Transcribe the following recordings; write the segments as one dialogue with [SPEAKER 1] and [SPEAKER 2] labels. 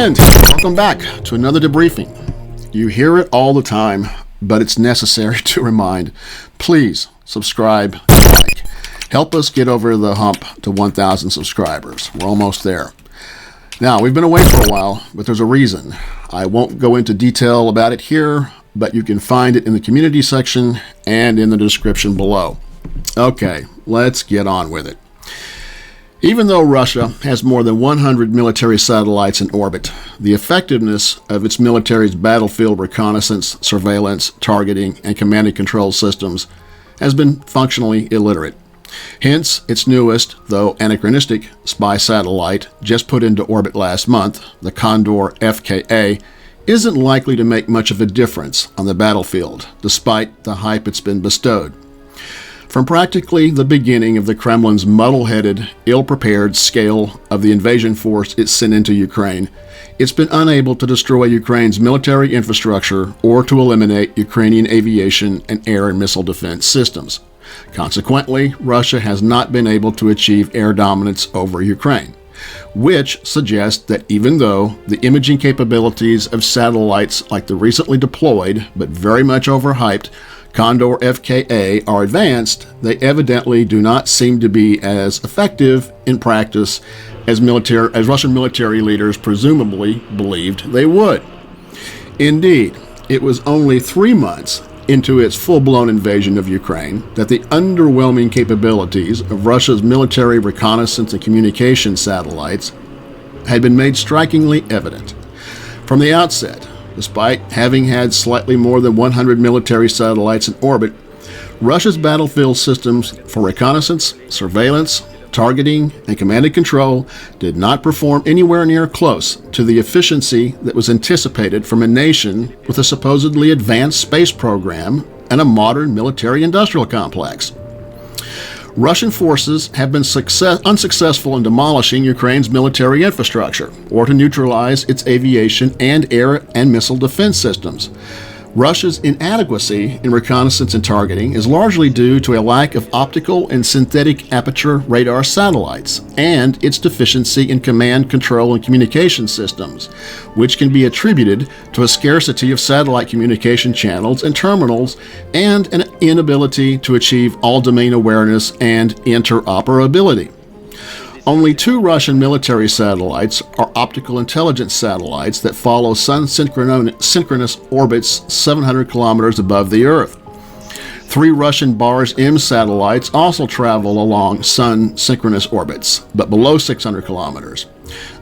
[SPEAKER 1] And welcome back to another debriefing. You hear it all the time, but it's necessary to remind. Please subscribe and like. Help us get over the hump to 1,000 subscribers. We're almost there. Now, we've been away for a while, but there's a reason. I won't go into detail about it here, but you can find it in the community section and in the description below. Okay, let's get on with it. Even though Russia has more than 100 military satellites in orbit, the effectiveness of its military's battlefield reconnaissance, surveillance, targeting, and command and control systems has been functionally illiterate. Hence, its newest, though anachronistic, spy satellite, just put into orbit last month, the Kondor-FKA, isn't likely to make much of a difference on the battlefield, despite the hype it's been bestowed. From practically the beginning of the Kremlin's muddleheaded, ill-prepared scale of the invasion force it sent into Ukraine, it's been unable to destroy Ukraine's military infrastructure or to eliminate Ukrainian aviation and air and missile defense systems. Consequently, Russia has not been able to achieve air dominance over Ukraine, which suggests that even though the imaging capabilities of satellites like the recently deployed but very much overhyped Kondor-FKA are advanced, they evidently do not seem to be as effective in practice as Russian military leaders presumably believed they would. Indeed, it was only 3 months into its full-blown invasion of Ukraine that the underwhelming capabilities of Russia's military reconnaissance and communication satellites had been made strikingly evident. From the outset, despite having had slightly more than 100 military satellites in orbit, Russia's battlefield systems for reconnaissance, surveillance, targeting, and command and control did not perform anywhere near close to the efficiency that was anticipated from a nation with a supposedly advanced space program and a modern military-industrial complex. Russian forces have been unsuccessful in demolishing Ukraine's military infrastructure or to neutralize its aviation and air and missile defense systems. Russia's inadequacy in reconnaissance and targeting is largely due to a lack of optical and synthetic aperture radar satellites and its deficiency in command, control, and communication systems, which can be attributed to a scarcity of satellite communication channels and terminals and an inability to achieve all-domain awareness and interoperability. Only 2 Russian military satellites are optical intelligence satellites that follow sun-synchronous orbits 700 kilometers above the Earth. 3 Russian Bars-M satellites also travel along sun-synchronous orbits, but below 600 kilometers.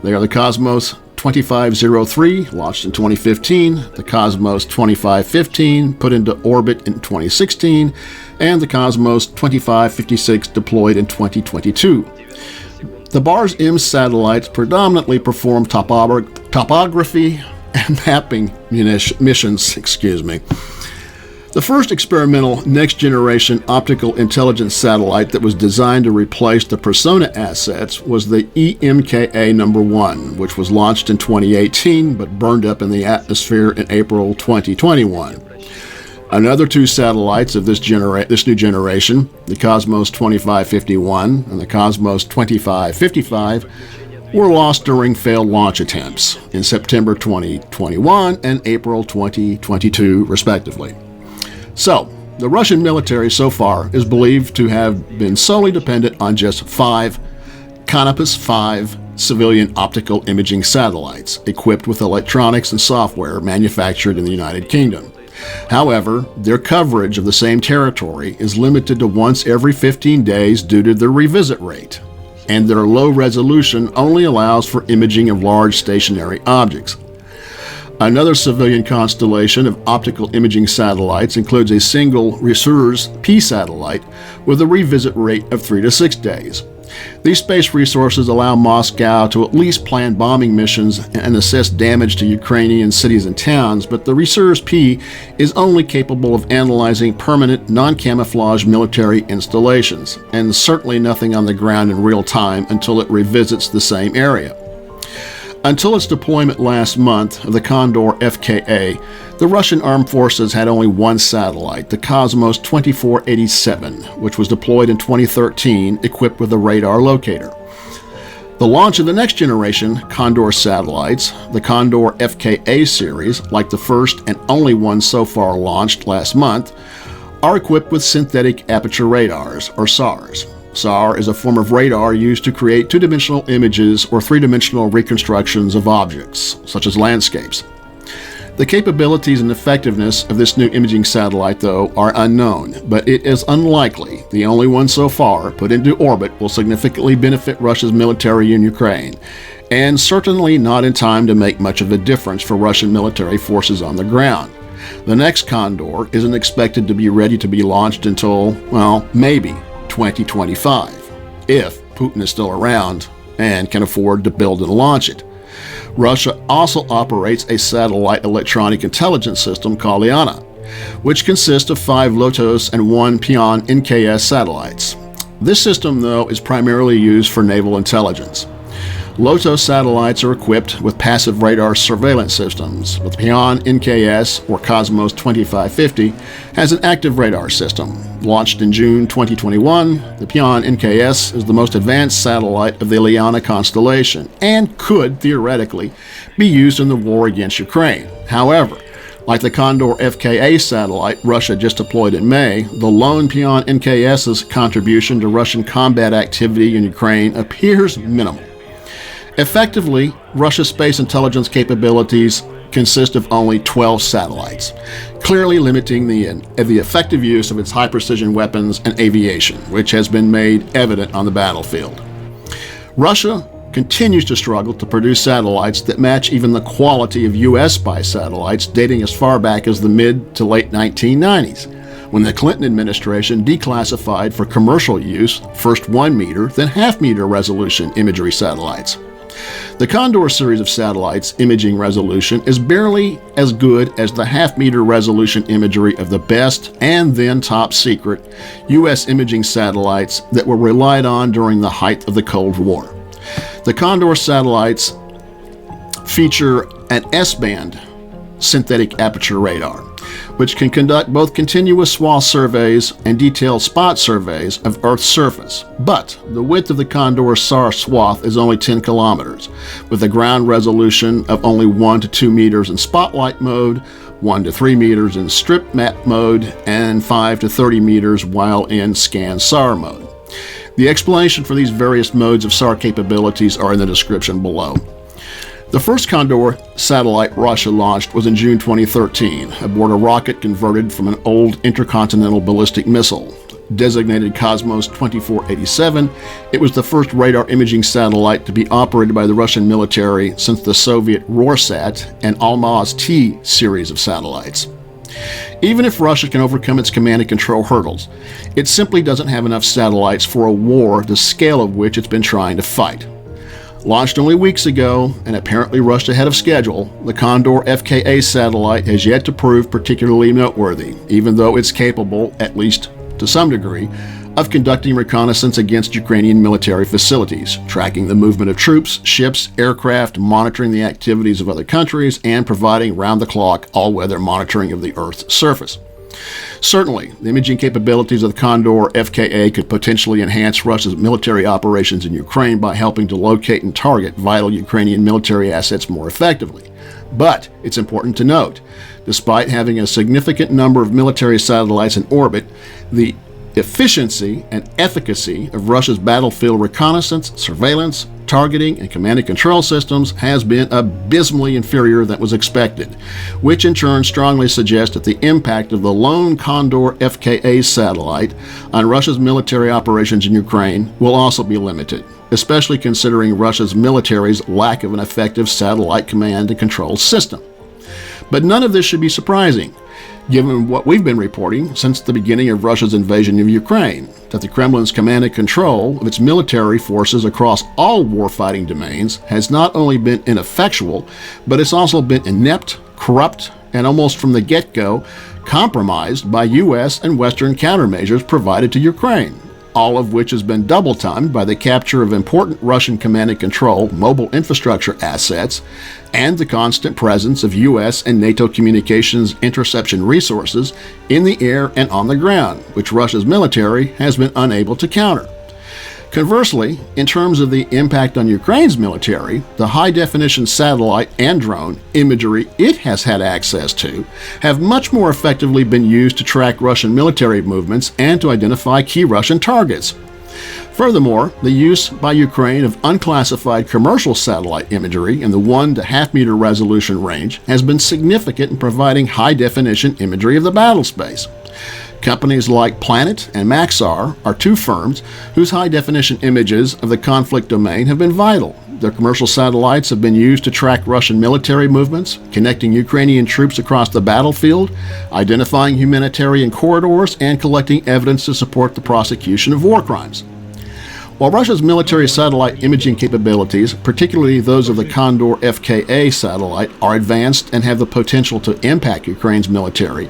[SPEAKER 1] They are the Cosmos 2503, launched in 2015, the Cosmos 2515, put into orbit in 2016, and the Cosmos 2556, deployed in 2022. The Bars-M satellites predominantly perform topography and mapping missions. The first experimental next-generation optical intelligence satellite that was designed to replace the Persona assets was the EMKA No. 1, which was launched in 2018 but burned up in the atmosphere in April 2021. Another 2 satellites of this new generation, the Cosmos 2551 and the Cosmos 2555, were lost during failed launch attempts in September 2021 and April 2022, respectively. So, the Russian military so far is believed to have been solely dependent on just 5 Canopus 5 civilian optical imaging satellites equipped with electronics and software manufactured in the United Kingdom. However, their coverage of the same territory is limited to once every 15 days due to their revisit rate, and their low resolution only allows for imaging of large stationary objects. Another civilian constellation of optical imaging satellites includes a single Resource P satellite with a revisit rate of 3 to 6 days. These space resources allow Moscow to at least plan bombing missions and assess damage to Ukrainian cities and towns, but the Resource P is only capable of analyzing permanent, non-camouflage military installations, and certainly nothing on the ground in real time until it revisits the same area. Until its deployment last month of the Kondor-FKA, the Russian armed forces had only 1 satellite, the Cosmos 2487, which was deployed in 2013, equipped with a radar locator. The launch of the next generation Kondor satellites, the Kondor-FKA series, like the first and only one so far launched last month, are equipped with synthetic aperture radars, or SARs. SAR is a form of radar used to create two-dimensional images or three-dimensional reconstructions of objects, such as landscapes. The capabilities and effectiveness of this new imaging satellite, though, are unknown, but it is unlikely the only one so far put into orbit will significantly benefit Russia's military in Ukraine, and certainly not in time to make much of a difference for Russian military forces on the ground. The next Kondor isn't expected to be ready to be launched until, well, maybe 2025, if Putin is still around and can afford to build and launch it. Russia also operates a satellite electronic intelligence system called IANA, which consists of 5 Lotos and 1 Pion NKS satellites. This system, though, is primarily used for naval intelligence. Lotos satellites are equipped with passive radar surveillance systems, but the Pion NKS, or Cosmos 2550, has an active radar system. Launched in June 2021, the Pion NKS is the most advanced satellite of the IANA constellation and could, theoretically, be used in the war against Ukraine. However, like the Kondor-FKA satellite Russia just deployed in May, the lone Pion NKS's contribution to Russian combat activity in Ukraine appears minimal. Effectively, Russia's space intelligence capabilities consist of only 12 satellites, clearly limiting the effective use of its high-precision weapons and aviation, which has been made evident on the battlefield. Russia continues to struggle to produce satellites that match even the quality of U.S. spy satellites dating as far back as the mid to late 1990s, when the Clinton administration declassified for commercial use first 1 meter, then half-meter resolution imagery satellites. The Kondor series of satellites' imaging resolution is barely as good as the half-meter resolution imagery of the best and then top-secret U.S. imaging satellites that were relied on during the height of the Cold War. The Kondor satellites feature an S-band synthetic aperture radar, which can conduct both continuous swath surveys and detailed spot surveys of Earth's surface. But the width of the Kondor SAR swath is only 10 kilometers, with a ground resolution of only 1 to 2 meters in spotlight mode, 1 to 3 meters in strip map mode, and 5 to 30 meters while in scan SAR mode. The explanation for these various modes of SAR capabilities are in the description below. The first Kondor satellite Russia launched was in June 2013 aboard a rocket converted from an old intercontinental ballistic missile. Designated Cosmos 2487, it was the first radar imaging satellite to be operated by the Russian military since the Soviet Rorsat and Almaz-T series of satellites. Even if Russia can overcome its command and control hurdles, it simply doesn't have enough satellites for a war the scale of which it's been trying to fight. Launched only weeks ago and apparently rushed ahead of schedule, the Kondor-FKA satellite has yet to prove particularly noteworthy, even though it's capable, at least to some degree, of conducting reconnaissance against Ukrainian military facilities, tracking the movement of troops, ships, aircraft, monitoring the activities of other countries, and providing round-the-clock all-weather monitoring of the Earth's surface. Certainly, the imaging capabilities of the Kondor-FKA could potentially enhance Russia's military operations in Ukraine by helping to locate and target vital Ukrainian military assets more effectively. But it's important to note, despite having a significant number of military satellites in orbit, the efficiency and efficacy of Russia's battlefield reconnaissance, surveillance, targeting, and command and control systems has been abysmally inferior than was expected, which in turn strongly suggests that the impact of the lone Kondor-FKA satellite on Russia's military operations in Ukraine will also be limited, especially considering Russia's military's lack of an effective satellite command and control system. But none of this should be surprising, given what we've been reporting since the beginning of Russia's invasion of Ukraine, that the Kremlin's command and control of its military forces across all warfighting domains has not only been ineffectual, but it's also been inept, corrupt, and almost from the get-go compromised by U.S. and Western countermeasures provided to Ukraine, all of which has been double-timed by the capture of important Russian command and control mobile infrastructure assets and the constant presence of U.S. and NATO communications interception resources in the air and on the ground, which Russia's military has been unable to counter. Conversely, in terms of the impact on Ukraine's military, the high-definition satellite and drone imagery it has had access to have much more effectively been used to track Russian military movements and to identify key Russian targets. Furthermore, the use by Ukraine of unclassified commercial satellite imagery in the 1 to half meter resolution range has been significant in providing high-definition imagery of the battle space. Companies like Planet and Maxar are two firms whose high-definition images of the conflict domain have been vital. Their commercial satellites have been used to track Russian military movements, connecting Ukrainian troops across the battlefield, identifying humanitarian corridors, and collecting evidence to support the prosecution of war crimes. While Russia's military satellite imaging capabilities, particularly those of the Kondor-FKA satellite, are advanced and have the potential to impact Ukraine's military,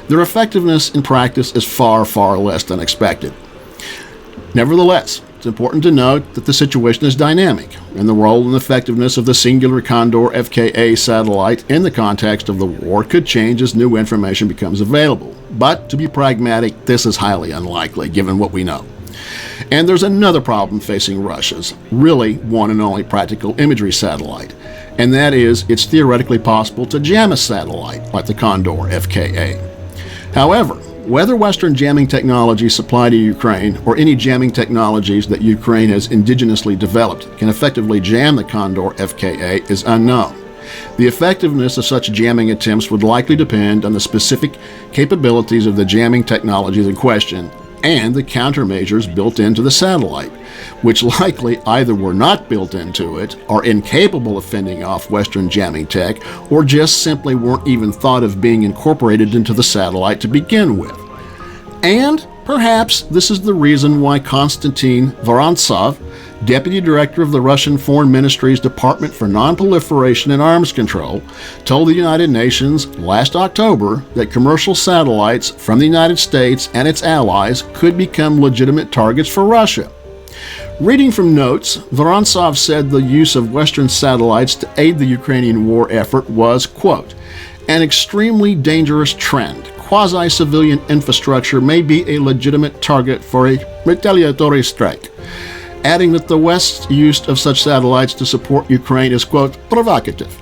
[SPEAKER 1] their effectiveness in practice is far, far less than expected. Nevertheless, it's important to note that the situation is dynamic, and the role and effectiveness of the singular Kondor-FKA satellite in the context of the war could change as new information becomes available. But to be pragmatic, this is highly unlikely, given what we know. And there's another problem facing Russia's really one and only practical imagery satellite, and that is it's theoretically possible to jam a satellite like the Kondor-FKA. However, whether Western jamming technologies supplied to Ukraine or any jamming technologies that Ukraine has indigenously developed can effectively jam the Kondor-FKA is unknown. The effectiveness of such jamming attempts would likely depend on the specific capabilities of the jamming technologies in question and the countermeasures built into the satellite, which likely either were not built into it, are incapable of fending off Western jamming tech, or just simply weren't even thought of being incorporated into the satellite to begin with. And perhaps this is the reason why Konstantin Vorontsov, Deputy Director of the Russian Foreign Ministry's Department for Nonproliferation and Arms Control, told the United Nations last October that commercial satellites from the United States and its allies could become legitimate targets for Russia. Reading from notes, Vorontsov said the use of Western satellites to aid the Ukrainian war effort was, quote, an extremely dangerous trend. Quasi-civilian infrastructure may be a legitimate target for a retaliatory strike, adding that the West's use of such satellites to support Ukraine is, quote, provocative.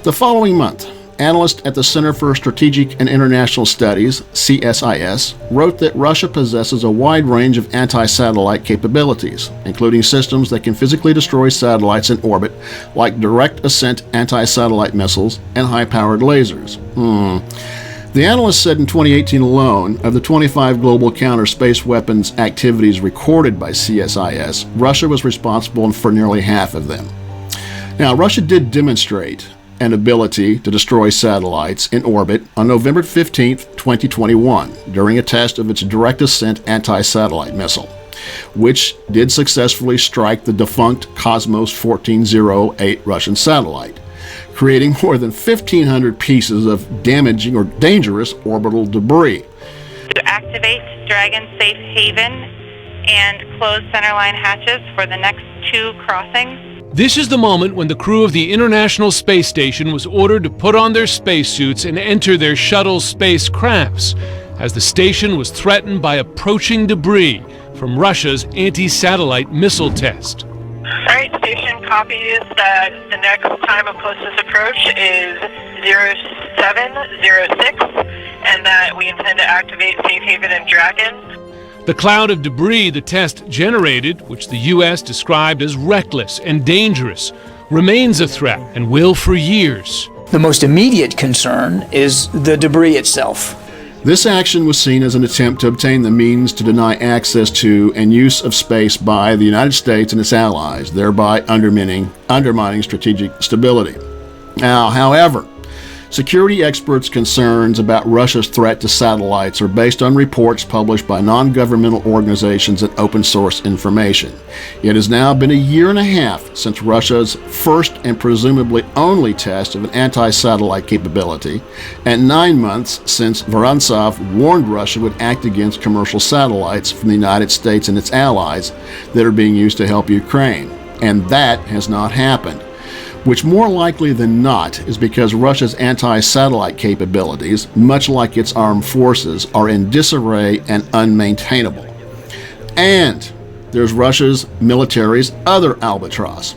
[SPEAKER 1] The following month, analysts at the Center for Strategic and International Studies, CSIS, wrote that Russia possesses a wide range of anti-satellite capabilities, including systems that can physically destroy satellites in orbit, like direct ascent anti-satellite missiles and high-powered lasers. The analyst said in 2018 alone, of the 25 global counter-space weapons activities recorded by CSIS, Russia was responsible for nearly half of them. Now, Russia did demonstrate an ability to destroy satellites in orbit on November 15, 2021, during a test of its direct ascent anti-satellite missile, which did successfully strike the defunct Cosmos 1408 Russian satellite, creating more than 1,500 pieces of damaging or dangerous orbital debris.
[SPEAKER 2] To activate Dragon Safe Haven and close centerline hatches for the next 2 crossings.
[SPEAKER 3] This is the moment when the crew of the International Space Station was ordered to put on their spacesuits and enter their shuttle spacecrafts, as the station was threatened by approaching debris from Russia's anti-satellite missile test.
[SPEAKER 4] All right, station copies that the next time of closest approach is 0706, and that we intend to activate Safe Haven and Dragon.
[SPEAKER 3] The cloud of debris the test generated, which the U.S. described as reckless and dangerous, remains a threat and will for years.
[SPEAKER 5] The most immediate concern is the debris itself.
[SPEAKER 1] This action was seen as an attempt to obtain the means to deny access to and use of space by the United States and its allies, thereby undermining strategic stability. Now, however, security experts' concerns about Russia's threat to satellites are based on reports published by non-governmental organizations and open-source information. It has now been a year and a half since Russia's first and presumably only test of an anti-satellite capability, and 9 months since Vorontsov warned Russia would act against commercial satellites from the United States and its allies that are being used to help Ukraine. And that has not happened, which more likely than not is because Russia's anti-satellite capabilities, much like its armed forces, are in disarray and unmaintainable. And there's Russia's military's other albatross.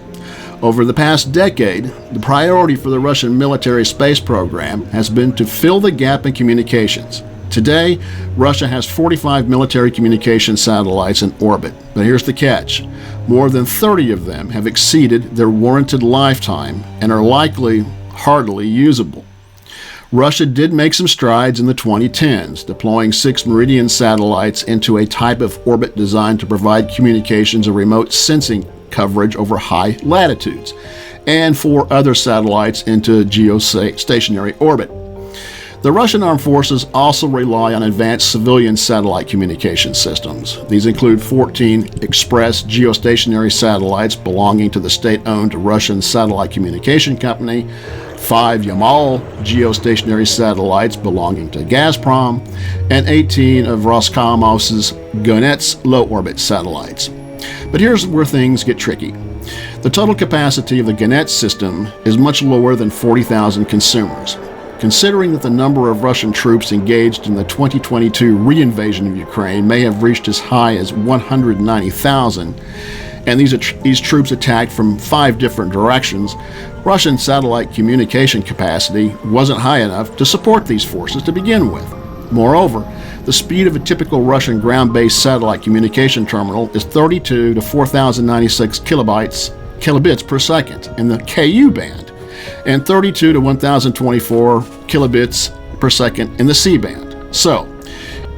[SPEAKER 1] Over the past decade, the priority for the Russian military space program has been to fill the gap in communications. Today, Russia has 45 military communication satellites in orbit. But here's the catch. More than 30 of them have exceeded their warranted lifetime and are likely hardly usable. Russia did make some strides in the 2010s, deploying 6 Meridian satellites into a type of orbit designed to provide communications and remote sensing coverage over high latitudes, and 4 other satellites into geostationary orbit. The Russian armed forces also rely on advanced civilian satellite communication systems. These include 14 Express geostationary satellites belonging to the state-owned Russian Satellite Communication Company, 5 Yamal geostationary satellites belonging to Gazprom, and 18 of Roscosmos's Gonets low-orbit satellites. But here's where things get tricky. The total capacity of the Gonets system is much lower than 40,000 consumers. Considering that the number of Russian troops engaged in the 2022 reinvasion of Ukraine may have reached as high as 190,000, and these troops attacked from 5 different directions, Russian satellite communication capacity wasn't high enough to support these forces to begin with. Moreover, the speed of a typical Russian ground-based satellite communication terminal is 32 to 4,096 kilobits per second in the Ku band, and 32 to 1,024 kilobits per second in the C band. So,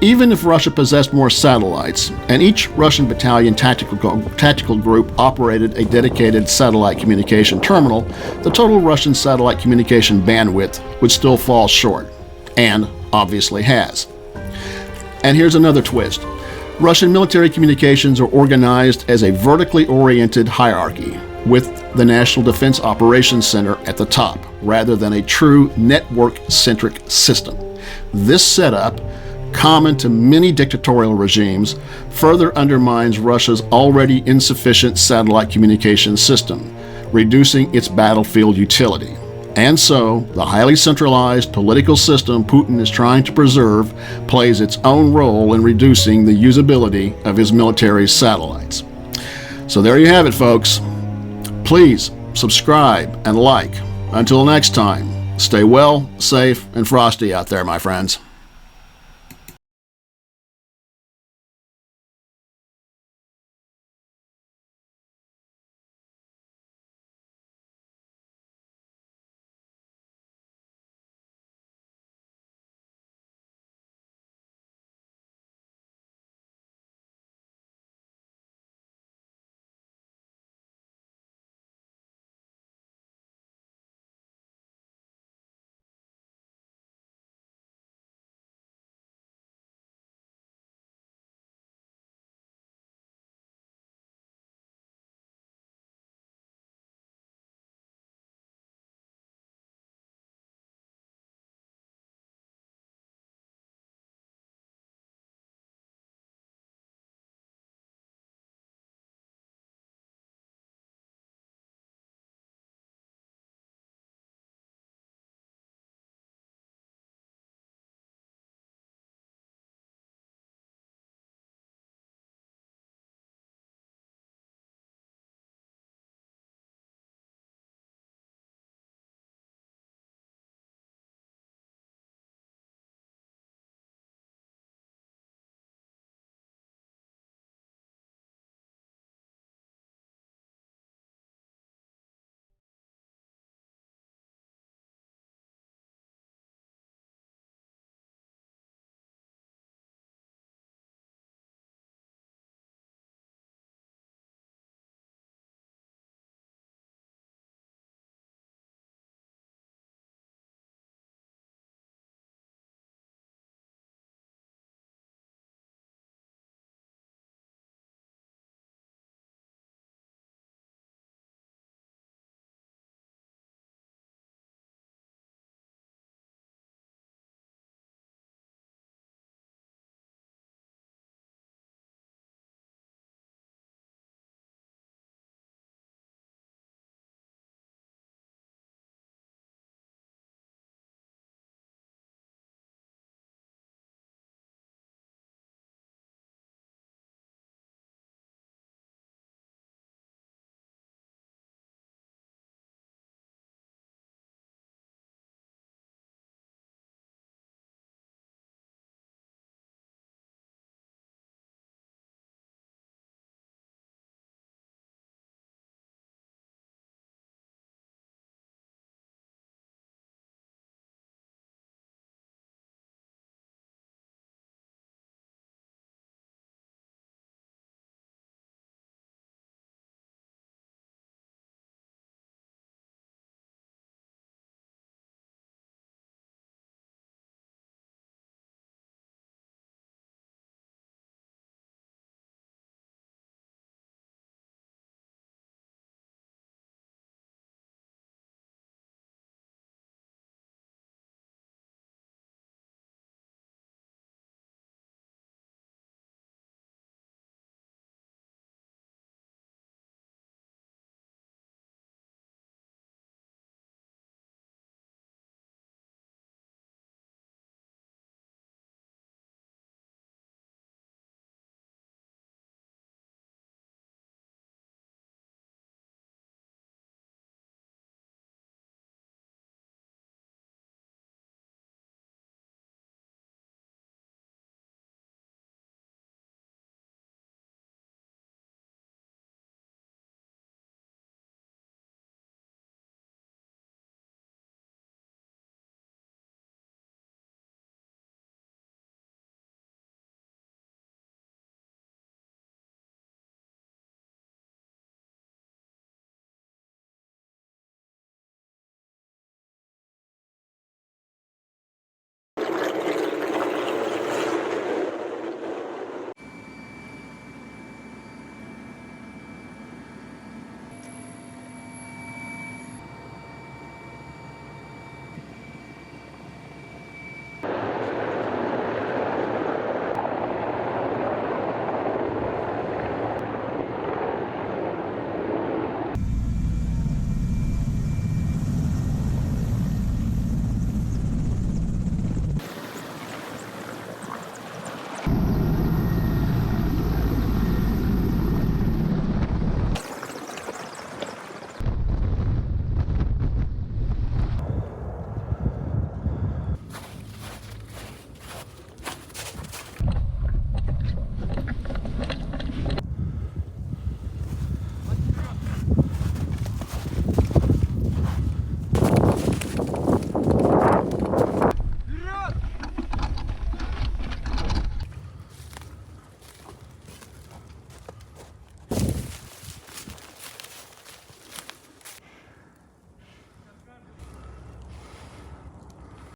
[SPEAKER 1] even if Russia possessed more satellites, and each Russian battalion tactical group operated a dedicated satellite communication terminal, the total Russian satellite communication bandwidth would still fall short, and obviously has. And here's another twist. Russian military communications are organized as a vertically oriented hierarchy, with the National Defense Operations Center at the top, rather than a true network-centric system. This setup, common to many dictatorial regimes, further undermines Russia's already insufficient satellite communication system, reducing its battlefield utility. And so, the highly centralized political system Putin is trying to preserve plays its own role in reducing the usability of his military's satellites. So there you have it, folks. Please subscribe and like. Until next time, stay well, safe, and frosty out there, my friends.